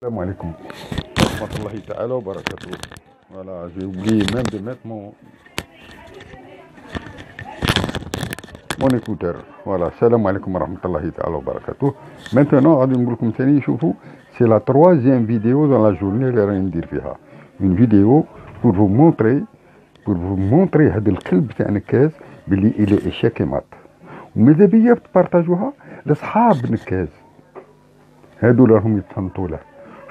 Salam alaikum. Rahmatullahi ta'ala wa barakatuh. Voilà, j'ai oublié même de mettre mon écouteur. Voilà, salam alaikum wa rahmatullahi ta'ala wa barakatuh. Maintenant, c'est la troisième vidéo dans la journée. Une vidéo pour vous montrer هذا الكلب تاع نكاز باللي إلى إشاك مات. وماذا بيا تبارطاجوها لأصحاب نكاز. هادو راهم يتصنتوا له.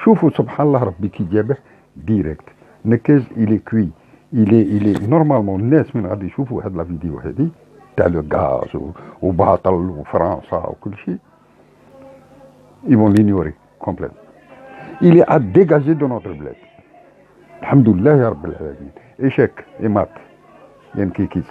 شوفوا سبحان الله ربي كي جابه ديريكت. نكاز إلي كوي. إلي نورمالمون الناس من غادي يشوفوا هاد لا فيديو هادي تاع لو غاز وباطل وفرنسا وكل شيء. Ils vont l'ignorer complètement. Il est à dégager de notre bled. Alhamdoulilah ya Rabbil Alamin. Échec et mat. Yen kikis.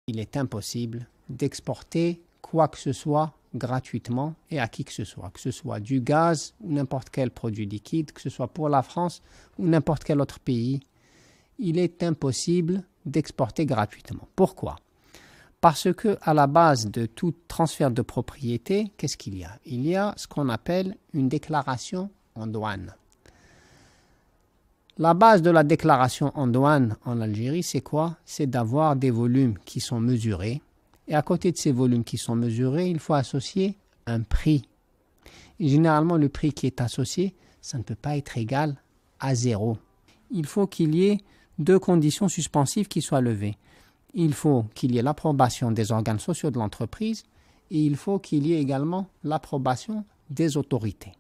Il est impossible d'exporter quoi que ce soit gratuitement et à qui que ce soit du gaz ou n'importe quel produit liquide, que ce soit pour la France ou n'importe quel autre pays. Il est impossible d'exporter gratuitement. Pourquoi ? Parce que à la base de tout transfert de propriété, qu'est-ce qu'il y a ? Il y a ce qu'on appelle une déclaration en douane. La base de la déclaration en douane en Algérie, c'est quoi ? C'est d'avoir des volumes qui sont mesurés. Et à côté de ces volumes qui sont mesurés, il faut associer un prix. Et généralement, le prix qui est associé, ça ne peut pas être égal à 0. Il faut qu'il y ait deux conditions suspensives qui soient levées. Il faut qu'il y ait l'approbation des organes sociaux de l'entreprise et il faut qu'il y ait également l'approbation des autorités.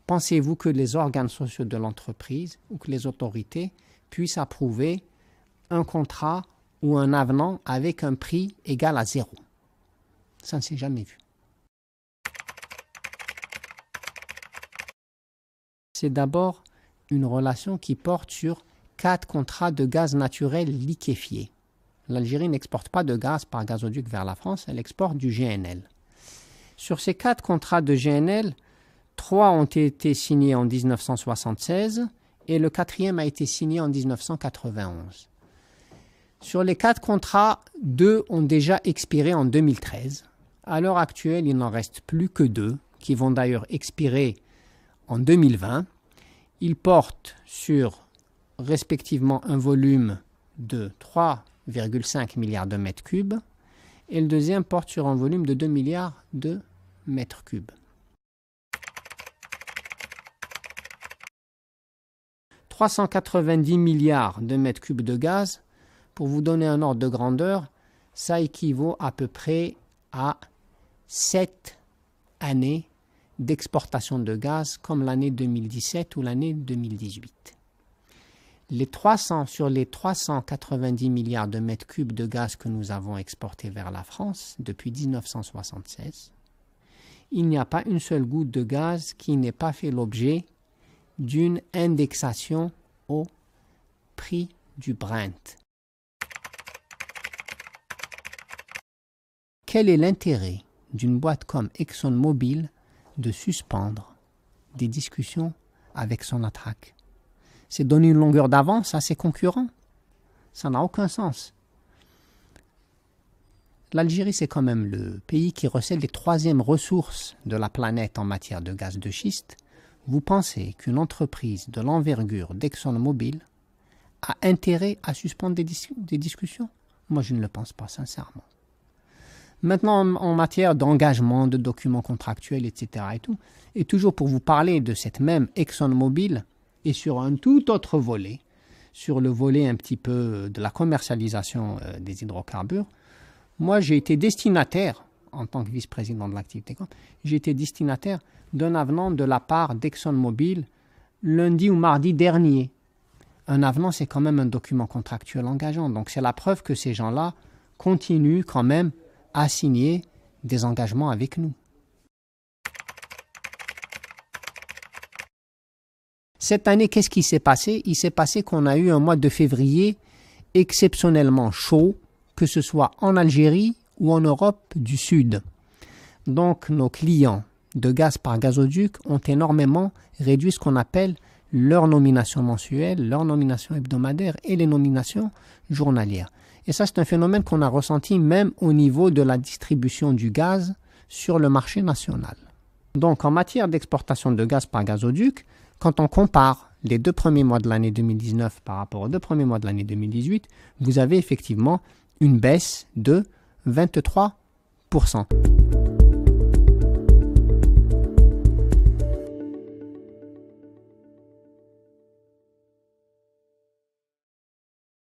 Pensez-vous que les organes sociaux de l'entreprise ou que les autorités puissent approuver un contrat ou un avenant avec un prix égal à 0 ? Ça ne s'est jamais vu. C'est d'abord une relation qui porte sur 4 contrats de gaz naturel liquéfié. L'Algérie n'exporte pas de gaz par gazoduc vers la France, elle exporte du GNL. Sur ces 4 contrats de GNL, 3 ont été signés en 1976 et le 4e a été signé en 1991. Sur les 4 contrats, 2 ont déjà expiré en 2013. À l'heure actuelle, il n'en reste plus que 2, qui vont d'ailleurs expirer en 2020. Ils portent sur respectivement un volume de 3,5 milliards de mètres cubes et le deuxième porte sur un volume de 2 milliards de mètres cubes. 390 milliards de mètres cubes de gaz, pour vous donner un ordre de grandeur, ça équivaut à peu près à 7 années d'exportation de gaz comme l'année 2017 ou l'année 2018. Sur les 390 milliards de mètres cubes de gaz que nous avons exportés vers la France depuis 1976, il n'y a pas une seule goutte de gaz qui n'ait pas fait l'objet d'une indexation au prix du Brent. Quel est l'intérêt d'une boîte comme ExxonMobil de suspendre des discussions avec Sonatrach ? C'est donner une longueur d'avance à ses concurrents. Ça n'a aucun sens. L'Algérie, c'est quand même le pays qui recèle les 3e ressources de la planète en matière de gaz de schiste. Vous pensez qu'une entreprise de l'envergure d'ExxonMobil a intérêt à suspendre des discussions ? Moi, je ne le pense pas, sincèrement. Maintenant, en matière d'engagement, de documents contractuels, etc. et toujours pour vous parler de cette même ExxonMobil, et sur un tout autre volet, sur le volet un petit peu de la commercialisation des hydrocarbures, moi j'ai été destinataire, en tant que vice-président de l'activité, j'ai été destinataire d'un avenant de la part d'ExxonMobil lundi ou mardi dernier. Un avenant, c'est quand même un document contractuel engageant, donc c'est la preuve que ces gens-là continuent quand même à signer des engagements avec nous. Cette année, qu'est-ce qui s'est passé ? Il s'est passé qu'on a eu un mois de février exceptionnellement chaud, que ce soit en Algérie ou en Europe du Sud. Donc, nos clients de gaz par gazoduc ont énormément réduit ce qu'on appelle leurs nominations mensuelles, leurs nominations hebdomadaires et les nominations journalières. Et ça, c'est un phénomène qu'on a ressenti même au niveau de la distribution du gaz sur le marché national. Donc, en matière d'exportation de gaz par gazoduc, quand on compare les 2 premiers mois de l'année 2019 par rapport aux 2 premiers mois de l'année 2018, vous avez effectivement une baisse de 23%.